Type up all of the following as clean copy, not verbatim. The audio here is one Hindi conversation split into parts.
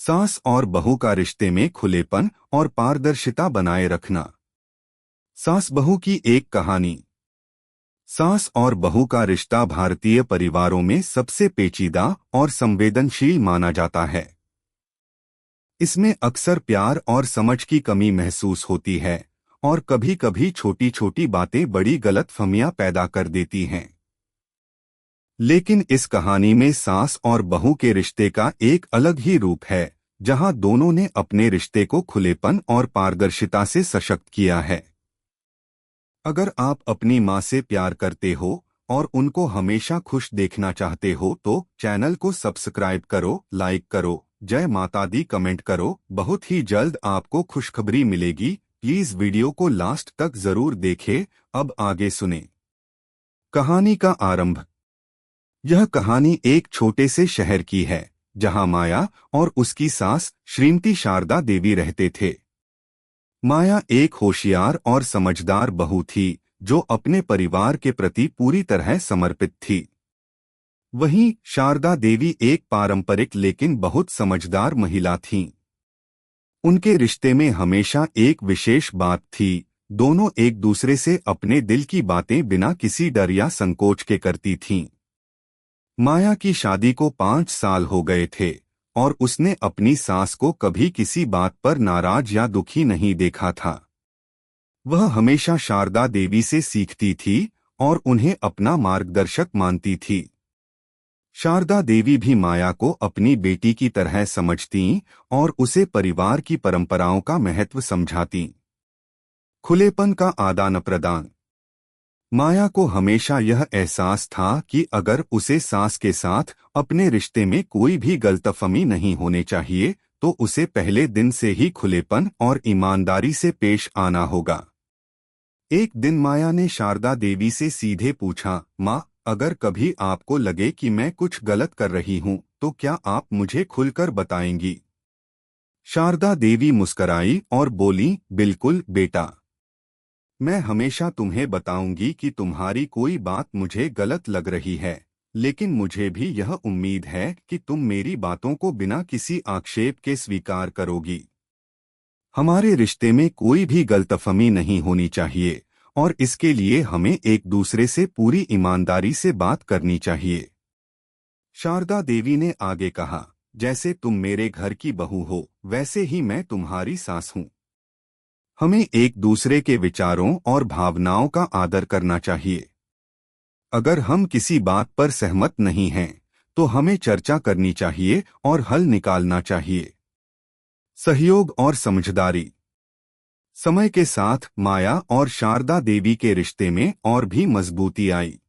सास और बहू का रिश्ते में खुलेपन और पारदर्शिता बनाए रखना। सास बहू की एक कहानी। सास और बहू का रिश्ता भारतीय परिवारों में सबसे पेचीदा और संवेदनशील माना जाता है। इसमें अक्सर प्यार और समझ की कमी महसूस होती है और कभी-कभी छोटी छोटी बातें बड़ी गलतफहमियां पैदा कर देती हैं। लेकिन इस कहानी में सास और बहू के रिश्ते का एक अलग ही रूप है, जहां दोनों ने अपने रिश्ते को खुलेपन और पारदर्शिता से सशक्त किया है। अगर आप अपनी माँ से प्यार करते हो और उनको हमेशा खुश देखना चाहते हो तो चैनल को सब्सक्राइब करो, लाइक करो, जय माता दी कमेंट करो। बहुत ही जल्द आपको खुशखबरी मिलेगी। प्लीज वीडियो को लास्ट तक जरूर देखें। अब आगे सुने। कहानी का आरंभ। यह कहानी एक छोटे से शहर की है, जहां माया और उसकी सास श्रीमती शारदा देवी रहते थे। माया एक होशियार और समझदार बहू थी, जो अपने परिवार के प्रति पूरी तरह समर्पित थी। वहीं शारदा देवी एक पारंपरिक लेकिन बहुत समझदार महिला थीं। उनके रिश्ते में हमेशा एक विशेष बात थी, दोनों एक दूसरे से अपने दिल की बातें बिना किसी डर या संकोच के करती थीं। माया की शादी को 5 साल हो गए थे और उसने अपनी सास को कभी किसी बात पर नाराज या दुखी नहीं देखा था। वह हमेशा शारदा देवी से सीखती थी और उन्हें अपना मार्गदर्शक मानती थी। शारदा देवी भी माया को अपनी बेटी की तरह समझती और उसे परिवार की परंपराओं का महत्व समझाती। खुलेपन का आदान प्रदान। माया को हमेशा यह एहसास था कि अगर उसे सास के साथ अपने रिश्ते में कोई भी गलतफहमी नहीं होने चाहिए, तो उसे पहले दिन से ही खुलेपन और ईमानदारी से पेश आना होगा। एक दिन माया ने शारदा देवी से सीधे पूछा, माँ, अगर कभी आपको लगे कि मैं कुछ गलत कर रही हूँ, तो क्या आप मुझे खुलकर बताएंगी? शारदा देवी मुस्कराई और बोली, बिल्कुल बेटा। मैं हमेशा तुम्हें बताऊंगी कि तुम्हारी कोई बात मुझे गलत लग रही है, लेकिन मुझे भी यह उम्मीद है कि तुम मेरी बातों को बिना किसी आक्षेप के स्वीकार करोगी। हमारे रिश्ते में कोई भी गलतफहमी नहीं होनी चाहिए और इसके लिए हमें एक दूसरे से पूरी ईमानदारी से बात करनी चाहिए। शारदा देवी ने आगे कहा, जैसे तुम मेरे घर की बहू हो, वैसे ही मैं तुम्हारी सास हूँ। हमें एक दूसरे के विचारों और भावनाओं का आदर करना चाहिए। अगर हम किसी बात पर सहमत नहीं हैं, तो हमें चर्चा करनी चाहिए और हल निकालना चाहिए। सहयोग और समझदारी। समय के साथ माया और शारदा देवी के रिश्ते में और भी मजबूती आई।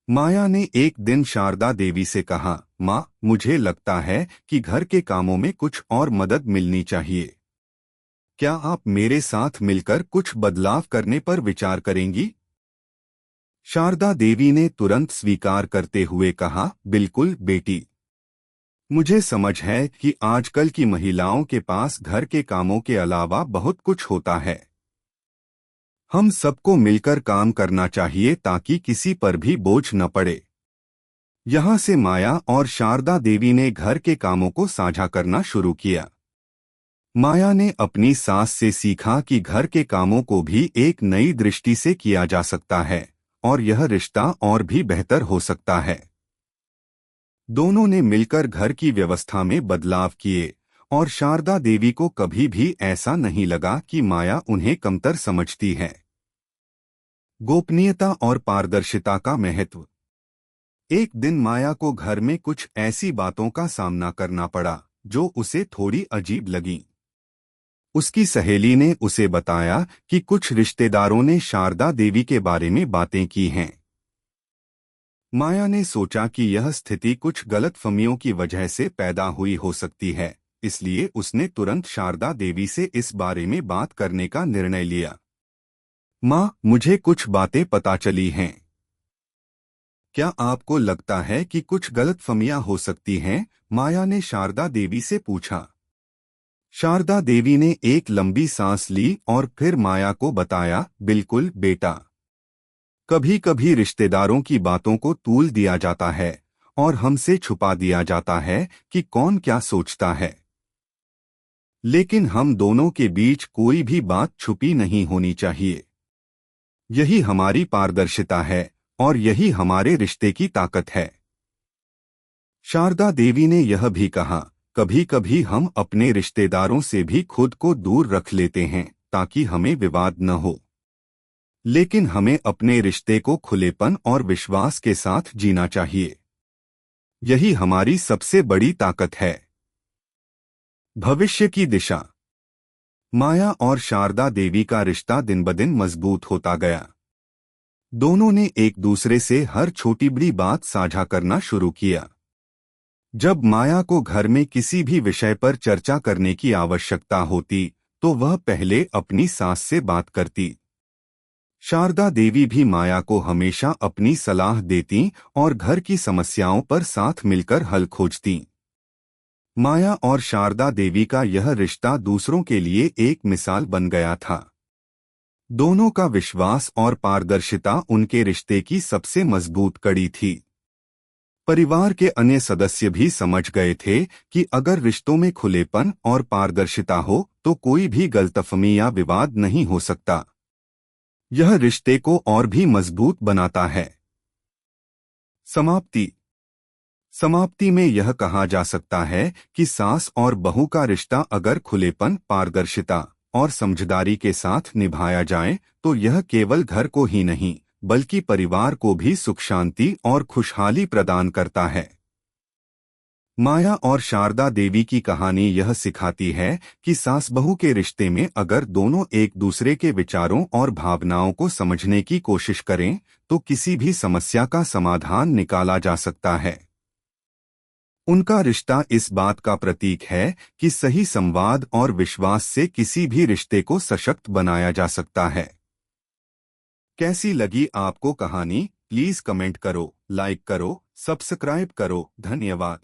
माया ने एक दिन शारदा देवी से कहा, माँ, मुझे लगता है कि घर के कामों में कुछ और मदद मिलनी चाहिए। क्या आप मेरे साथ मिलकर कुछ बदलाव करने पर विचार करेंगी? शारदा देवी ने तुरंत स्वीकार करते हुए कहा, बिल्कुल बेटी। मुझे समझ है कि आजकल की महिलाओं के पास घर के कामों के अलावा बहुत कुछ होता है। हम सबको मिलकर काम करना चाहिए ताकि किसी पर भी बोझ न पड़े। यहाँ से माया और शारदा देवी ने घर के कामों को साझा करना शुरू किया। माया ने अपनी सास से सीखा कि घर के कामों को भी एक नई दृष्टि से किया जा सकता है और यह रिश्ता और भी बेहतर हो सकता है। दोनों ने मिलकर घर की व्यवस्था में बदलाव किए और शारदा देवी को कभी भी ऐसा नहीं लगा कि माया उन्हें कमतर समझती है। गोपनीयता और पारदर्शिता का महत्व। एक दिन माया को घर में कुछ ऐसी बातों का सामना करना पड़ा जो उसे थोड़ी अजीब लगी। उसकी सहेली ने उसे बताया कि कुछ रिश्तेदारों ने शारदा देवी के बारे में बातें की हैं। माया ने सोचा कि यह स्थिति कुछ गलतफहमियों की वजह से पैदा हुई हो सकती है, इसलिए उसने तुरंत शारदा देवी से इस बारे में बात करने का निर्णय लिया। माँ, मुझे कुछ बातें पता चली हैं। क्या आपको लगता है कि कुछ गलतफहमियां हो सकती हैं? माया ने शारदा देवी से पूछा। शारदा देवी ने एक लंबी सांस ली और फिर माया को बताया, बिल्कुल बेटा। कभी कभी रिश्तेदारों की बातों को तूल दिया जाता है और हमसे छुपा दिया जाता है कि कौन क्या सोचता है। लेकिन हम दोनों के बीच कोई भी बात छुपी नहीं होनी चाहिए। यही हमारी पारदर्शिता है और यही हमारे रिश्ते की ताकत है। शारदा देवी ने यह भी कहा, कभी कभी हम अपने रिश्तेदारों से भी खुद को दूर रख लेते हैं ताकि हमें विवाद न हो, लेकिन हमें अपने रिश्ते को खुलेपन और विश्वास के साथ जीना चाहिए। यही हमारी सबसे बड़ी ताकत है। भविष्य की दिशा। माया और शारदा देवी का रिश्ता दिन ब दिन मजबूत होता गया। दोनों ने एक दूसरे से हर छोटी बड़ी बात साझा करना शुरू किया। जब माया को घर में किसी भी विषय पर चर्चा करने की आवश्यकता होती तो वह पहले अपनी सास से बात करती। शारदा देवी भी माया को हमेशा अपनी सलाह देती और घर की समस्याओं पर साथ मिलकर हल खोजती। माया और शारदा देवी का यह रिश्ता दूसरों के लिए एक मिसाल बन गया था। दोनों का विश्वास और पारदर्शिता उनके रिश्ते की सबसे मजबूत कड़ी थी। परिवार के अन्य सदस्य भी समझ गए थे कि अगर रिश्तों में खुलेपन और पारदर्शिता हो तो कोई भी गलतफहमी या विवाद नहीं हो सकता। यह रिश्ते को और भी मजबूत बनाता है। समाप्ति। समाप्ति में यह कहा जा सकता है कि सास और बहू का रिश्ता अगर खुलेपन, पारदर्शिता और समझदारी के साथ निभाया जाए तो यह केवल घर को ही नहीं बल्कि परिवार को भी सुख, शांति और खुशहाली प्रदान करता है। माया और शारदा देवी की कहानी यह सिखाती है कि सास बहू के रिश्ते में अगर दोनों एक दूसरे के विचारों और भावनाओं को समझने की कोशिश करें तो किसी भी समस्या का समाधान निकाला जा सकता है। उनका रिश्ता इस बात का प्रतीक है कि सही संवाद और विश्वास से किसी भी रिश्ते को सशक्त बनाया जा सकता है। कैसी लगी आपको कहानी? प्लीज कमेंट करो, लाइक करो, सब्सक्राइब करो। धन्यवाद।